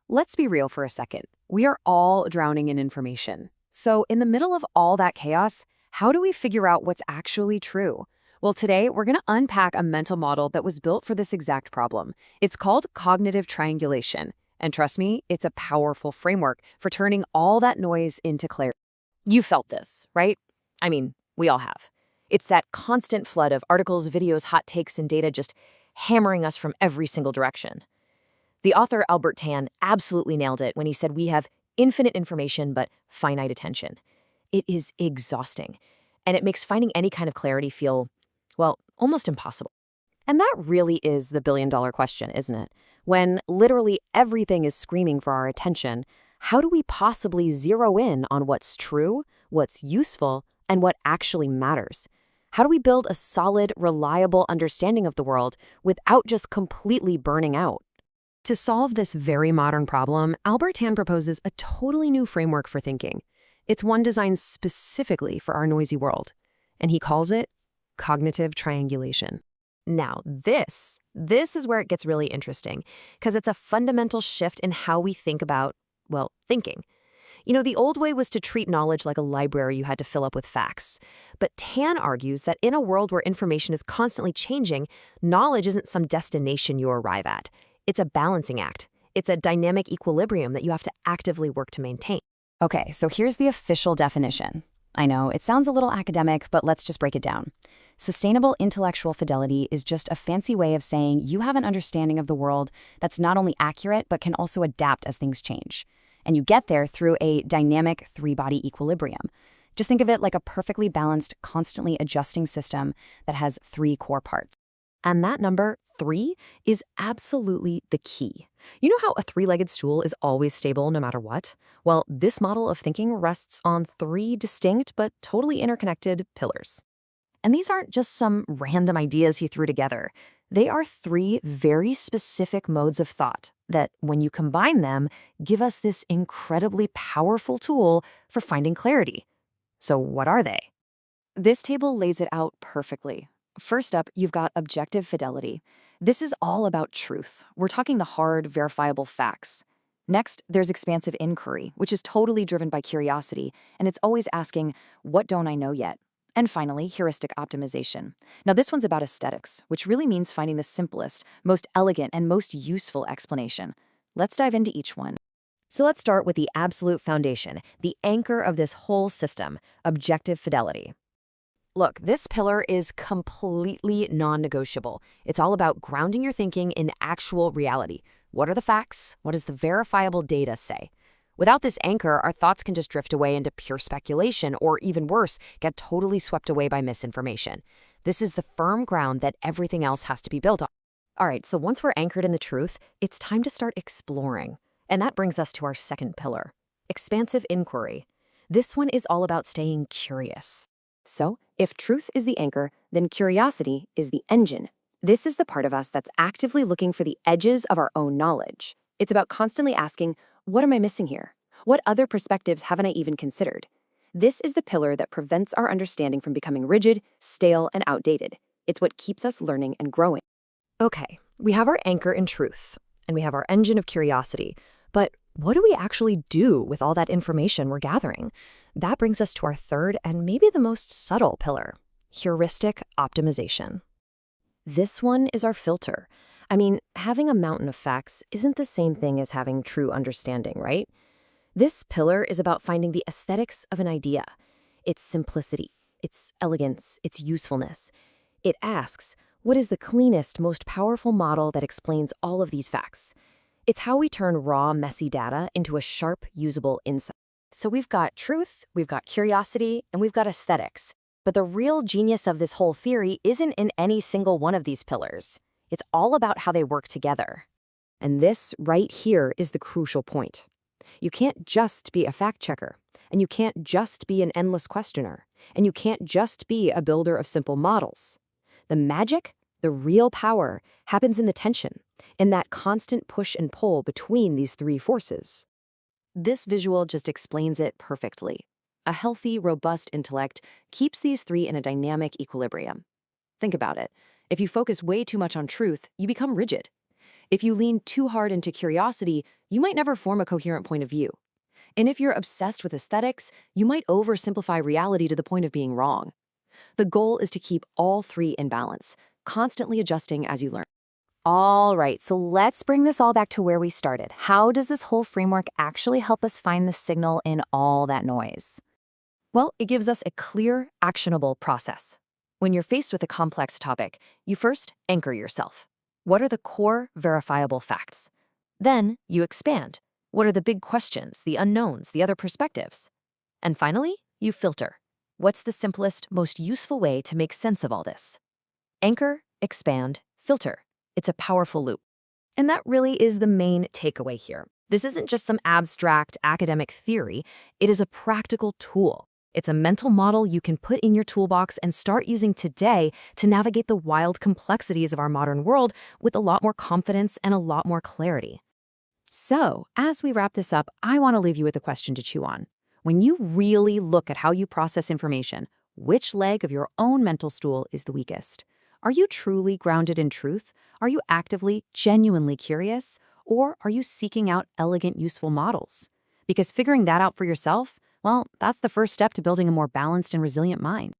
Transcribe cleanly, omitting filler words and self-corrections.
Let's be real for a second. We are all drowning in information. So, in the middle of all that chaos, how do we figure out what's actually true? Well, today we're going to unpack a mental model that was built for this exact problem. It's called cognitive triangulation. And trust me, it's a powerful framework for turning all that noise into clarity. You felt this, right? I mean, we all have. It's that constant flood of articles, videos, hot takes, and data just hammering us from every single direction. The author Albert Tan absolutely nailed it when he said we have infinite information but finite attention. It is exhausting, and it makes finding any kind of clarity feel, well, almost impossible. And that really is the billion-dollar question, isn't it? When literally everything is screaming for our attention, how do we possibly zero in on what's true, what's useful, and what actually matters? How do we build a solid, reliable understanding of the world without just completely burning out? To solve this very modern problem, Albert Tan proposes a totally new framework for thinking. It's one designed specifically for our noisy world, and he calls it cognitive triangulation. Now, this is where it gets really interesting, because it's a fundamental shift in how we think about, well, thinking. You know, the old way was to treat knowledge like a library you had to fill up with facts. But Tan argues that in a world where information is constantly changing, knowledge isn't some destination you arrive at. It's a balancing act. It's a dynamic equilibrium that you have to actively work to maintain. Okay, so here's the official definition. I know, it sounds a little academic, but let's just break it down. Sustainable intellectual fidelity is just a fancy way of saying you have an understanding of the world that's not only accurate, but can also adapt as things change. And you get there through a dynamic three-body equilibrium. Just think of it like a perfectly balanced, constantly adjusting system that has three core parts. And that number, 3, is absolutely the key. You know how a three-legged stool is always stable no matter what? Well, this model of thinking rests on 3 distinct but totally interconnected pillars. And these aren't just some random ideas he threw together. They are 3 very specific modes of thought that, when you combine them, give us this incredibly powerful tool for finding clarity. So what are they? This table lays it out perfectly. First up, you've got objective fidelity. This is all about truth. We're talking the hard, verifiable facts. Next, there's expansive inquiry, which is totally driven by curiosity, and it's always asking, what don't I know yet? And finally, heuristic optimization. Now, this one's about aesthetics, which really means finding the simplest, most elegant, and most useful explanation. Let's dive into each one. So let's start with the absolute foundation, the anchor of this whole system, objective fidelity. Look, this pillar is completely non-negotiable. It's all about grounding your thinking in actual reality. What are the facts? What does the verifiable data say? Without this anchor, our thoughts can just drift away into pure speculation, or even worse, get totally swept away by misinformation. This is the firm ground that everything else has to be built on. All right, so once we're anchored in the truth, it's time to start exploring. And that brings us to our second pillar, expansive inquiry. This one is all about staying curious. So, if truth is the anchor, then curiosity is the engine. This is the part of us that's actively looking for the edges of our own knowledge. It's about constantly asking, what am I missing here? What other perspectives haven't I even considered? This is the pillar that prevents our understanding from becoming rigid, stale, and outdated. It's what keeps us learning and growing. Okay, we have our anchor in truth, and we have our engine of curiosity. But what do we actually do with all that information we're gathering? That brings us to our third and maybe the most subtle pillar, heuristic optimization. This one is our filter. I mean, having a mountain of facts isn't the same thing as having true understanding, right? This pillar is about finding the aesthetics of an idea, its simplicity, its elegance, its usefulness. It asks, what is the cleanest, most powerful model that explains all of these facts? It's how we turn raw, messy data into a sharp, usable insight. So we've got truth, we've got curiosity, and we've got aesthetics. But the real genius of this whole theory isn't in any single one of these pillars. It's all about how they work together. And this right here is the crucial point. You can't just be a fact checker, and you can't just be an endless questioner, and you can't just be a builder of simple models. The magic, the real power, happens in the tension, in that constant push and pull between these 3 forces. This visual just explains it perfectly. A healthy, robust intellect keeps these 3 in a dynamic equilibrium. Think about it. If you focus way too much on truth, you become rigid. If you lean too hard into curiosity, you might never form a coherent point of view. And if you're obsessed with aesthetics, you might oversimplify reality to the point of being wrong. The goal is to keep all three in balance, constantly adjusting as you learn. All right, so let's bring this all back to where we started. How does this whole framework actually help us find the signal in all that noise? Well, it gives us a clear, actionable process. When you're faced with a complex topic, you first anchor yourself. What are the core, verifiable facts? Then you expand. What are the big questions, the unknowns, the other perspectives? And finally, you filter. What's the simplest, most useful way to make sense of all this? Anchor, expand, filter. It's a powerful loop. And that really is the main takeaway here. This isn't just some abstract academic theory, it is a practical tool. It's a mental model you can put in your toolbox and start using today to navigate the wild complexities of our modern world with a lot more confidence and a lot more clarity. So, as we wrap this up, I want to leave you with a question to chew on. When you really look at how you process information, which leg of your own mental stool is the weakest? Are you truly grounded in truth? Are you actively, genuinely curious? Or are you seeking out elegant, useful models? Because figuring that out for yourself, well, that's the first step to building a more balanced and resilient mind.